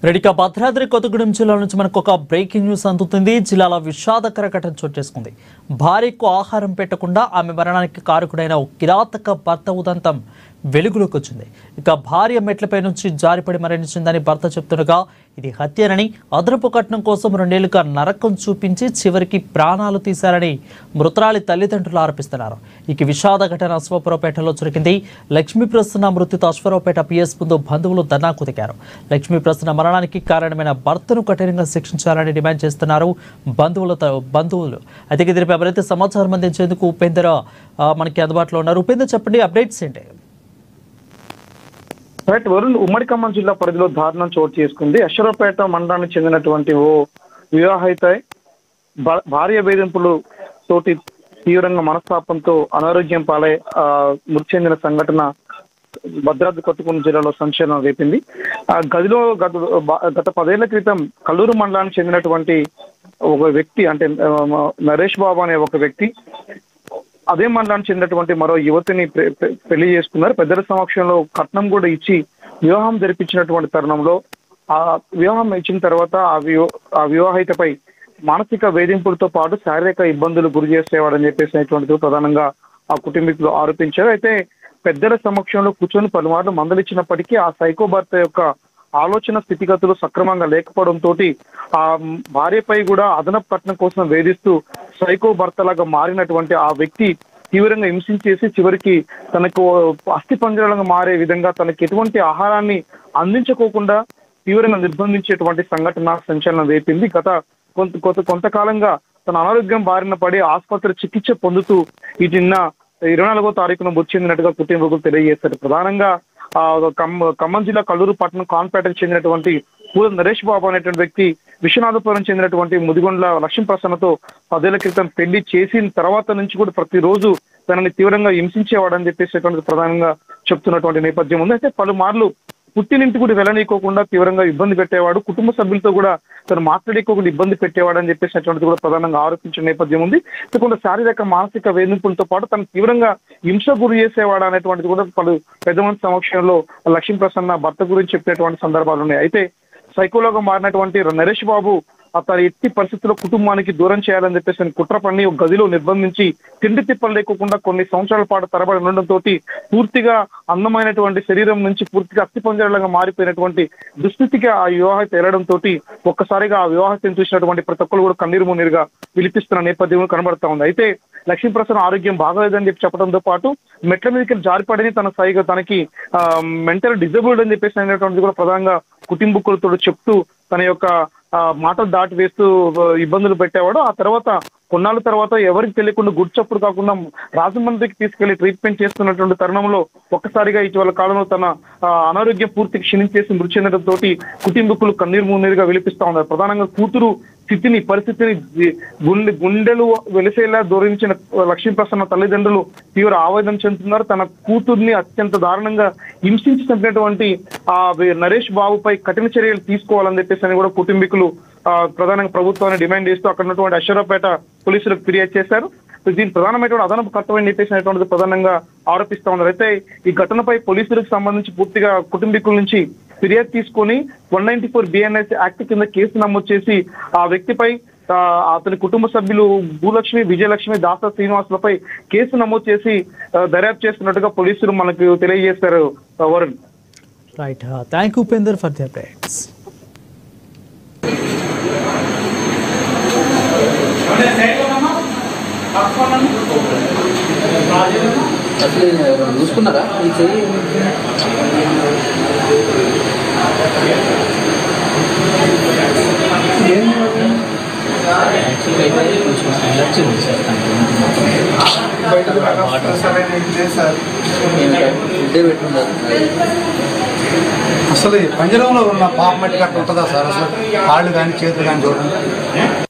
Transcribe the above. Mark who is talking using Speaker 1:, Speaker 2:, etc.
Speaker 1: రెడిక భద్రాద్రి కొత్తగూడెం జిల్లా నుంచి మనకు ఒక బ్రేకింగ్ న్యూస్ అందుతుంది. జిల్లాలో విషాదకర ఘటన చోటు చేసుకుంది. భార్యకు ఆహారం పెట్టకుండా ఆమె మరణానికి కారకుడైన ఒక కిరాతక భర్త ఉదంతం వెలుగులోకి వచ్చింది. ఇక భార్య మెట్లపై నుంచి జారిపడి మరణించిందని భర్త చెప్తుండగా ఇది హత్యనని, అదనపు కట్నం కోసం 2 ఏళ్లుగా నరకం చూపించి చివరికి ప్రాణాలు తీశారని మృతురాలి తల్లిదండ్రులు ఆరోపిస్తున్నారు. ఇక విషాద ఘటన అశ్వాపురంపేటలో జరిగింది. లక్ష్మీప్రసన్న మృతితో అశ్వాపురంపేట పిఎస్ ముందు బంధువులు ధర్నాకు దిగారు. లక్ష్మీప్రసన్న మరణానికి కారణమైన భర్తను కఠినంగా శిక్షించాలని డిమాండ్ చేస్తున్నారు బంధువులు. అయితే దీనిపై ఎవరైతే సమాచారం అందించేందుకు ఉపేందర్ మనకి అందుబాటులో ఉన్నారు. ఉపేందర్, చెప్పండి, అప్డేట్స్ ఏంటి?
Speaker 2: ఉమ్మడి ఖమ్మం జిల్లా పరిధిలో దారుణం చోటు చేసుకుంది. అశ్వరపేట మండలానికి చెందినటువంటి ఓ వివాహిత భార్య వేధింపులు తోటి తీవ్రంగా మనస్తాపంతో అనారోగ్యం పాలై మృతి చెందిన సంఘటన భద్రాద్రి కొత్తగూడెం జిల్లాలో సంచలనం రేపింది. గదిలో గత 10 ఏళ్ల క్రితం కల్లూరు మండలానికి చెందినటువంటి ఒక వ్యక్తి, అంటే నరేష్ బాబు అనే ఒక వ్యక్తి అదే మండలానికి చెందినటువంటి మరో యువతిని పెళ్లి చేసుకున్నారు. పెద్దల సమక్షంలో కట్నం కూడా ఇచ్చి వివాహం జరిపించినటువంటి తరుణంలో ఆ వివాహం ఇచ్చిన తర్వాత ఆ వివాహితపై మానసిక వేధింపులతో పాటు శారీరక ఇబ్బందులు గురి చేసేవాడని చెప్పేసినటువంటిది ప్రధానంగా ఆ కుటుంబీకులు ఆరోపించారు. అయితే పెద్దల సమక్షంలో కూర్చొని పలుమార్లు మందలిచ్చినప్పటికీ ఆ సైకో భర్త యొక్క ఆలోచన స్థితిగతులు సక్రమంగా లేకపోవడంతో ఆ భార్యపై కూడా అదనపు కట్నం కోసం వేధిస్తూ సైకో భర్తలాగా మారినటువంటి ఆ వ్యక్తి తీవ్రంగా హింసించేసి చివరికి తనకు అస్థిపంజరంగా మారే విధంగా తనకి ఎటువంటి ఆహారాన్ని అందించుకోకుండా తీవ్రంగా నిర్బంధించేటువంటి సంఘటన సంచలనం రేపింది. కొంతకాలంగా తన అనారోగ్యం బారిన పడి ఆసుపత్రి చికిత్స పొందుతూ ఈ నిన్న 24వ తారీఖున మృతి చెందినట్టుగా కుటుంబీకులు తెలియజేశారు. ప్రధానంగా ఖమ్మం జిల్లా కల్లూరు పట్టణం కాన్పేటకు చెందినటువంటి పూల నరేష్ బాబు అనేటువంటి వ్యక్తి విశ్వనాథపురం చెందినటువంటి ముదిగొండ్ల లక్ష్మీప్రసన్నతో 10 ఏళ్ల క్రితం పెళ్లి చేసిన తర్వాత నుంచి కూడా ప్రతిరోజు తనని తీవ్రంగా హింసించేవాడని చెప్పేసేటువంటి ప్రధానంగా చెప్తున్నటువంటి నేపథ్యం ఉంది. అయితే పలుమార్లు పుట్టినింటి కూడా వెళ్ళనీకోకుండా తీవ్రంగా ఇబ్బంది పెట్టేవాడు, కుటుంబ సభ్యులతో కూడా తను మాట్లాడుకోకుండా ఇబ్బంది పెట్టేవాడు అని చెప్పేసినటువంటిది కూడా ప్రధానంగా ఆరోపించిన నేపథ్యం ఉంది. కొంత శారీరక మానసిక వేధింపులతో పాటు తను తీవ్రంగా హింస గురి చేసేవాడు అనేటువంటిది కూడా పలు పెద్ద మంది సమక్షంలో లక్ష్మీప్రసన్న భర్త గురించి చెప్పినటువంటి సందర్భాలు ఉన్నాయి. అయితే సైకోలోగా మారినటువంటి నరేష్ బాబు అతని ఎట్టి పరిస్థితుల్లో కుటుంబానికి దూరం చేయాలని చెప్పేసి కుట్ర పన్ని ఒక గదిలో నిర్బంధించి తిండి తిప్పలు లేకుండా కొన్ని సంవత్సరాల పాటు తరబడి ఉండడంతో పూర్తిగా అందమైనటువంటి శరీరం నుంచి పూర్తిగా అస్థిపంజరంలాగా మారిపోయినటువంటి దుస్థితికి ఆ వివాహిత వెళ్ళడంతో ఒక్కసారిగా ఆ వివాహితను చూసినటువంటి ప్రతి ఒక్కరు కూడా కన్నీరు మున్నీరుగా విలిపిస్తున్న నేపథ్యం కనబడతా ఉంది. అయితే లక్ష్మీప్రసన్న ఆరోగ్యం బాగలేదని చెప్పడంతో పాటు మెట్ల మీదకి జారిపడని తనకి మెంటల్ డిజబుల్డ్ అని చెప్పేసి అనేటువంటిది కూడా ప్రధానంగా కుటుంబీకులతో చెప్తూ తన యొక్క మాటలు దాటి వేస్తూ ఇబ్బందులు పెట్టేవాడు. ఆ తర్వాత కొన్నాళ్ళ తర్వాత ఎవరికి తెలియకుండా గుడ్చప్పుడు కాకుండా రాజమండ్రికి తీసుకెళ్లి ట్రీట్మెంట్ చేస్తున్నటువంటి తరుణంలో ఒక్కసారిగా ఇటీవల కాలంలో తన అనారోగ్యం పూర్తిగా క్షీణించేసి మృతి చెందడంతో కుటుంబీకులు కన్నీరు మున్నీరుగా విలిపిస్తా ఉన్నారు. ప్రధానంగా కూతురు పరిస్థితిని గుండెలు వెలిసేలా దూరించిన లక్ష్మీప్రసన్న తల్లిదండ్రులు తీవ్ర ఆవేదన చెందుతున్నారు. తన కూతుర్ని అత్యంత దారుణంగా హింసించి చంపినటువంటి ఆ నరేష్ బాబుపై కఠిన చర్యలు తీసుకోవాలని చెప్పేసి కూడా కుటుంబీకులు ప్రధానంగా ప్రభుత్వాన్ని డిమాండ్ చేస్తూ అక్కడ ఉన్నటువంటి అశ్వరపేట పోలీసులకు ఫిర్యాదు చేశారు. దీని ప్రధానమైనటువంటి అదనపు కర్తవ్యం చెప్పేసినటువంటిది ప్రధానంగా ఆరోపిస్తా ఉన్నారు. అయితే ఈ ఘటనపై పోలీసులకు సంబంధించి పూర్తిగా కుటుంబీకుల నుంచి ఫిర్యాదు తీసుకొని 194 BNS యాక్ట్ కింద కేసు నమోదు చేసి ఆ వ్యక్తిపై అతని కుటుంబ సభ్యులు భూలక్ష్మి, విజయలక్ష్మి, దాస శ్రీనివాసులపై కేసు నమోదు చేసి దర్యాప్తు చేస్తున్నట్టుగా పోలీసులు మనకు తెలియజేస్తారు. Varun,
Speaker 1: right, thank you Upender for the updates.
Speaker 3: చూసుకున్నారా ఈ చెయ్యి
Speaker 4: అసలు పంజరంలో ఉన్న పాప మట్టి అట్లా ఉంటుందా సార్? అసలు కాళ్ళు కానీ చేతులు కానీ చూడండి.